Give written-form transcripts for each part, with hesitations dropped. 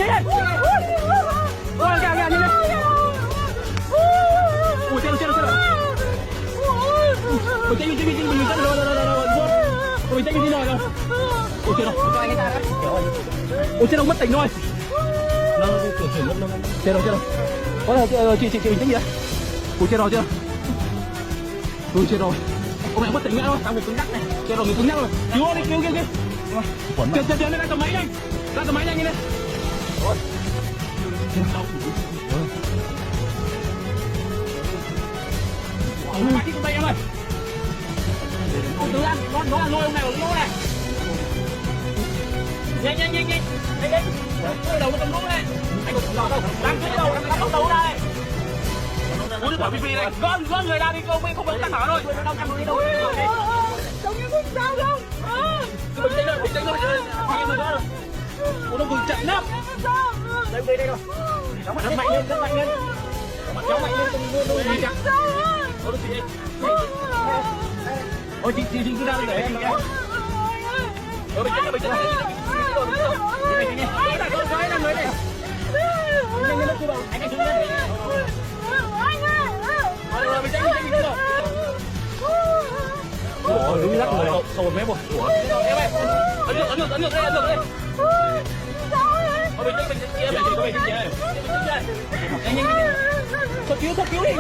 nhanh. Ôi kìa kìa nhanh. Ui chết rồi. Ôi chết mình chết rồi. Ôi chết cái gì rồi. Ôi chết rồi. Cho anh ấy ra đấy. Ôi chết rồi mất tỉnh rồi. Chết rồi. Có là chị bình tĩnh gì đấy. Ui chết rồi. Ui chết rồi. Ông mẹ mất tỉnh mẹ rồi. Tao người cứng nhắc này. Chết rồi người cứng nhắc rồi. Cứu đi cứu. Chờ lên ra tầm máy nhanh. Ra tầm máy nhanh đi lên. Rồi. Ông bắt đi con tay em ơi. Từ ăn, nó là lôi ông này vào lỗ này. Nhanh. Đấy. Đầu nó cầm lỗ này. Anh còn đâu. Đang dưới đầu, đang bắt đầu đây. Uống quả pipi này. Gỡ người ra đi không được tăng thở thôi. Nó đang đi đâu. Giống như không sao đâu. Bình tĩnh thôi. Ủa nó vừa chậm lắm. Đây rồi. Đóng mặt mạnh lên. Đóng mạnh lên đôi gì chắc. Ôi chị ơi. Ôi chị cứ ra để em. Bình tĩnh. Cái này là người này. Nhanh lên cô bảo. Anh đứng lên. Bình tĩnh rồi. Ôi đứng lắc người đâu. Sồn mấy bộ. Ủa. Em ơi. Ấn ngược đây. Bình tĩnh chị ơi. Nhanh. Sơ cứu đi.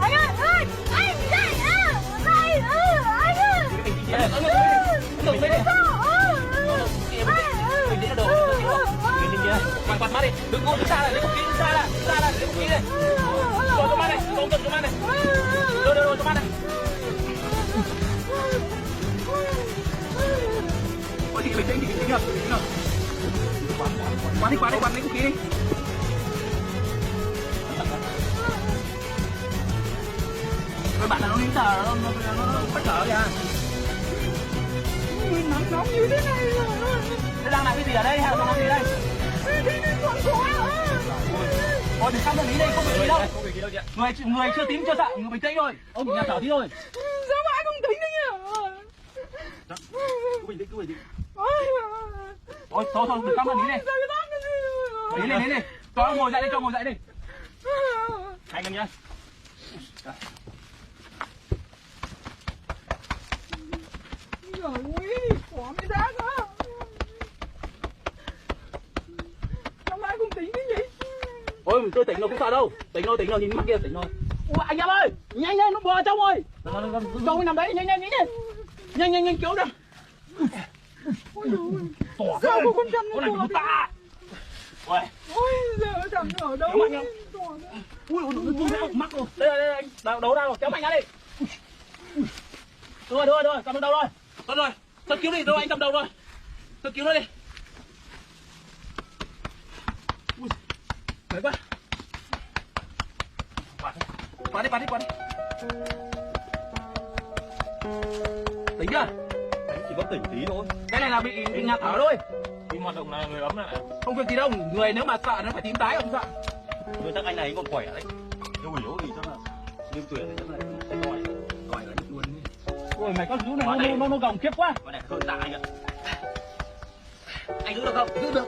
Anh ơi, anh dậy đây. Anh ơi. Bình tĩnh đồ. Quạt mắt đi. Đừng ngồi xa lại, lấy cục kính xa lại, lấy cục kính này. Đồ cho mắt này, đồ cho mắt này. Đồ cho mắt này. Ôi chị bình tĩnh rồi. Quạt lấy cục kính đi. Các bạn là nó nín thở, nó bắt thở kìa. Nắng nóng như thế này rồi. Thế đang làm cái gì ở đây hay là làm gì đây? Ôi đừng căng thẳng lý đây, không bị gì đâu. Người chưa tím chưa sợ, người bình tĩnh thôi. Ông nhà thở tí thôi. Sao mà anh không tính đấy nhỉ? Cứ bình tĩnh. Thôi đừng căng thẳng lý này. Lý này. Cho ông ngồi dậy đi. Anh em nhá. Trời ơi, quả mới rác á. Sao mà anh không tính cái gì? Ôi tôi tỉnh rồi không sợ đâu. Tỉnh rồi nhìn mắt kia tỉnh rồi. Ủa anh em ơi, nhanh lên nó bò trong rồi. Trong cái nằm đấy nhanh nhanh cứu được. Ôi trời ơi. Sao có con chăn nó bò ta. Ôi giờ chẳng ở đâu. Ui nó mắc rồi. Đây anh. Đấu ra rồi, kéo mạnh ra đi. Rồi, cầm đầu rồi. Tốt rồi. Sơ cứu đi, đâu anh cầm đầu rồi. Sơ cứu nó đi. Ui. Mệt quá. Quạt đi. Tỉnh chưa? Chỉ có tỉnh tí thôi. Cái này là bị ngạt thở thôi. Khi hoạt động là người ấm lại. Không việc gì đâu, người nếu mà sợ nó phải tím tái không sợ. Người chắc anh này còn khỏe đấy. Yếu thì chắc là liêm tuyển thì chắc là gọi là luôn. Ôi mày con chú này nó gồng khiếp quá. Con này hơn tạ anh ạ. Anh giữ được không? Giữ được.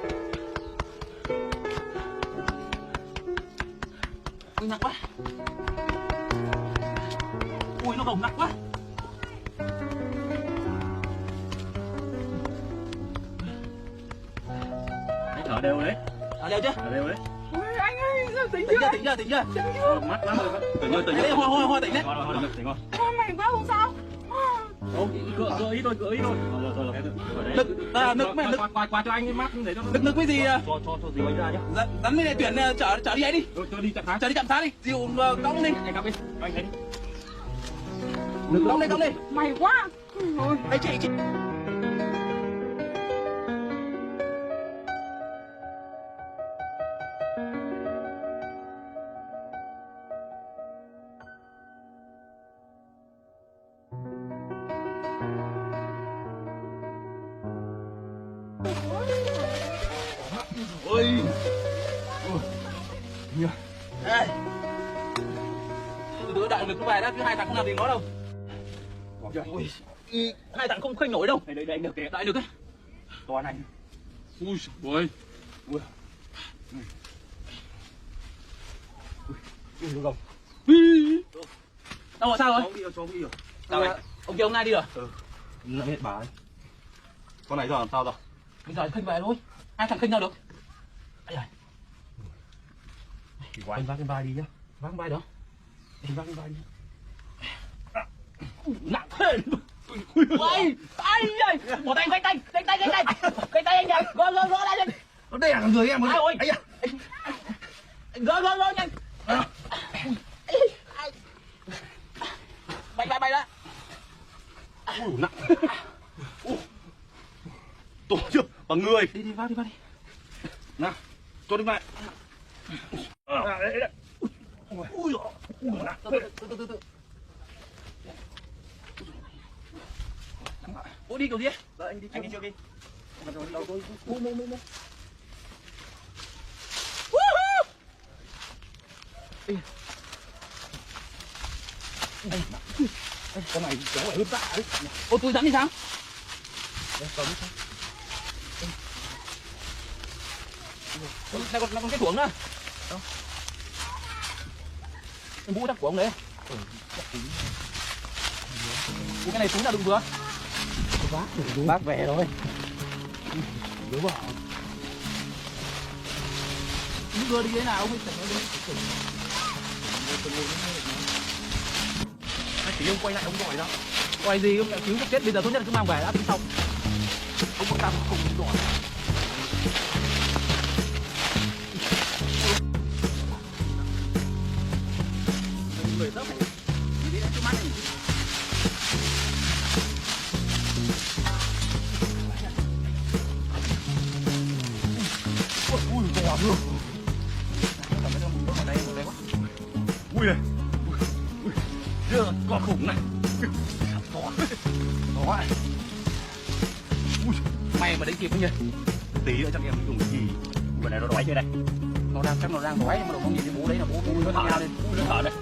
Ui nặng quá. Ui nó gồng nặng quá. Anh thở đều đấy. Thở đều chưa? Thở đều đấy. Ôi anh ơi, sao tỉnh chưa? Mắt lắm rồi. Tỉnh rồi. Hoa tỉnh đấy. Tỉnh rồi. Ôi mày quá không sao? Gỡ ý thôi. Rồi. Nực quạt cho anh cái mắt để cho nực cái gì à? Cho dìu anh ra nhá. Rắn với này tuyển chở đi ấy đi. Cho đi chậm tháng. Chở đi chậm tháng đi. Dìu cõng lên. Anh cặp đi. Anh đấy. Nực cõng lên. Mày quá. Ôi. Ê chị. Ôi. Nhiều. Ê. Từ đại lực nó về đó, chứ hai thằng không làm gì nó đâu. Ôi. Hai thằng không khênh nổi đâu. Đây anh được kìa. Đại lực ấy. Toàn anh. Ui ôi. Ui. Ui, không. Đâu rồi sao rồi? Cho ông đi rồi. Sao rồi? Ông kia ông nay đi rồi. Nó hết bà ấy. Con này giờ làm sao rồi? Bây giờ khinh về thôi. Hai thằng khinh nhau được. Ây giời. Anh vác cái vai đi nhá. Vác vai đó. Anh vác cái vai đi. Nặng thế. Ôi, ai ơi, bỏ tay, tay anh nhỉ, gỡ đây nhanh. Đây là người em Ai ơi, gỡ nhanh. Bay đó. Ui, nặng. Tổ chưa? Bằng người. Đi vào đi. Nào, cho đi mẹ. Ui nặng. Từ. Ủa đi kiểu gì? Đợi anh đi trước đi. Mua. Con này kéo phải hứt tạ đấy. Ô túi rắn thì sao? Đây còn cái chuồng nữa. Cái mũ đắp của ông đấy. Cái này túi nào đựng vừa? Bác về rồi. Đúng rồi. Đưa đi thế nào ông ấy tỉnh nó đi. Anh chỉ ông quay lại ông gọi ra. Quay gì không cứu chết, bây giờ tốt nhất là cứ mang về đã tính xong. Ông có cam không đúng rồi. Người tớp này. Đi đến mắt này. Ui, to luôn. Ui này. Ui. Chưa, con khủng này. To. To. Ui, Mày mà đánh kịp không nhỉ? tí nữa chắc em dùng cái gì. Vừa này nó đói chưa đây. Nó đang đói nhưng mà nó nhìn thấy bố đấy là bố nó thả lên. Nó thở đây.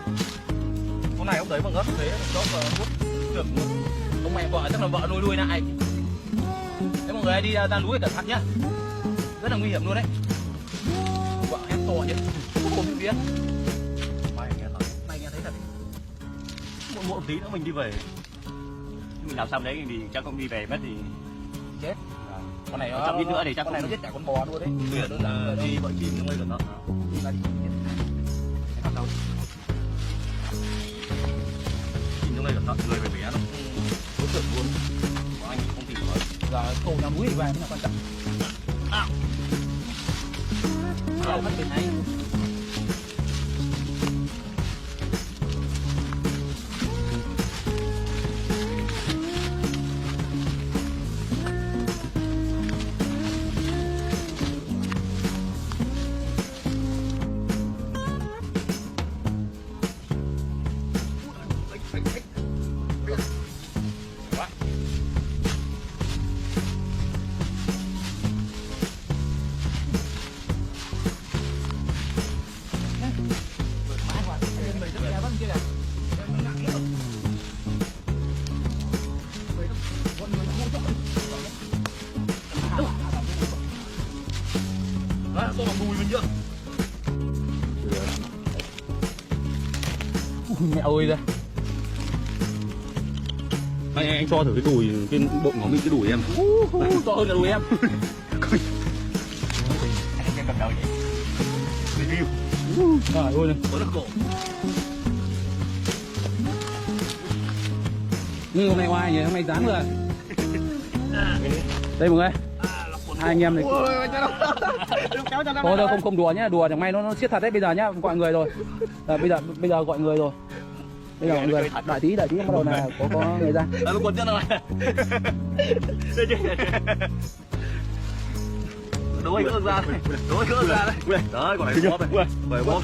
Con này ông thấy bằng ớt thế, nó hút được. Ông mẹ vợ chắc là vợ nuôi lại. Thế mọi người đi ra núi cẩn thận nhá. Rất là nguy hiểm luôn đấy. Vợ hét to chứ. Không có biết. Mày nghe thấy thật. Một tí nữa mình đi về. Mình làm xong đấy thì chắc không đi về mất thì Chết. Con này chậm ít nữa thì chắc con này nó không- giết cả con bò luôn đấy. tuyển là đi vợ chìm nó mới cẩn thận. Chìm nó mới cẩn thận, người phải bé lắm. Đối tượng luôn. Có anh không tìm được. Giờ cầu nhà núi thì về mới là quan trọng. Phát triển hay. Đó, tôi bằng đùi mình chưa? Mẹ ơi ra. Anh cho thử cái đùi, cái bộ ngón mình cái đùi em. To hơn cả đùi em. Anh cầm đầu vậy. Review. Trời ơi. Có nước cổ. Nhưng hôm nay oai nhỉ, hôm nay dám rồi. Đây mọi người. Hai anh em này. Thôi không đùa nhá, đùa chẳng may nó siết thật đấy bây giờ nhá, gọi người rồi. Bây giờ gọi người rồi. Bây giờ mọi người đợi tí bắt đầu là có người ra. Nó quần chân rồi. Đố anh gỡ ra đây. Đố anh gỡ ra đây. Đấy, còn này bóp đây. Về bóp.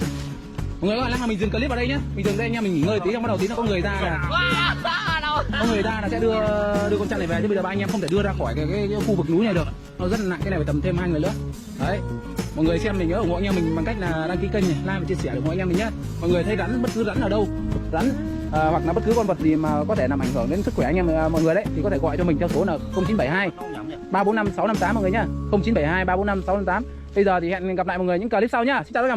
Mọi người gọi là mình dừng clip vào đây nhá. Mình dừng đây anh em mình nghỉ ngơi tí, xong bắt đầu tí nó có người ra là có người ra là sẽ đưa con chăn này về, chứ bây giờ ba anh em không thể đưa ra khỏi cái khu vực núi này được. Nó rất là nặng, cái này phải tầm thêm 2 người nữa. Đấy. Mọi người xem mình nhớ ủng hộ anh em mình bằng cách là đăng ký kênh này, like và chia sẻ ủng hộ anh em mình nhé. Mọi người thấy rắn, bất cứ rắn ở đâu, rắn hoặc là bất cứ con vật gì mà có thể làm ảnh hưởng đến sức khỏe anh em mọi người đấy, thì có thể gọi cho mình theo số là 0972 345 658 mọi người nhá. 0972 345 658. Bây giờ thì hẹn gặp lại mọi người những clip sau nhá. Xin chào tất cả mọi người.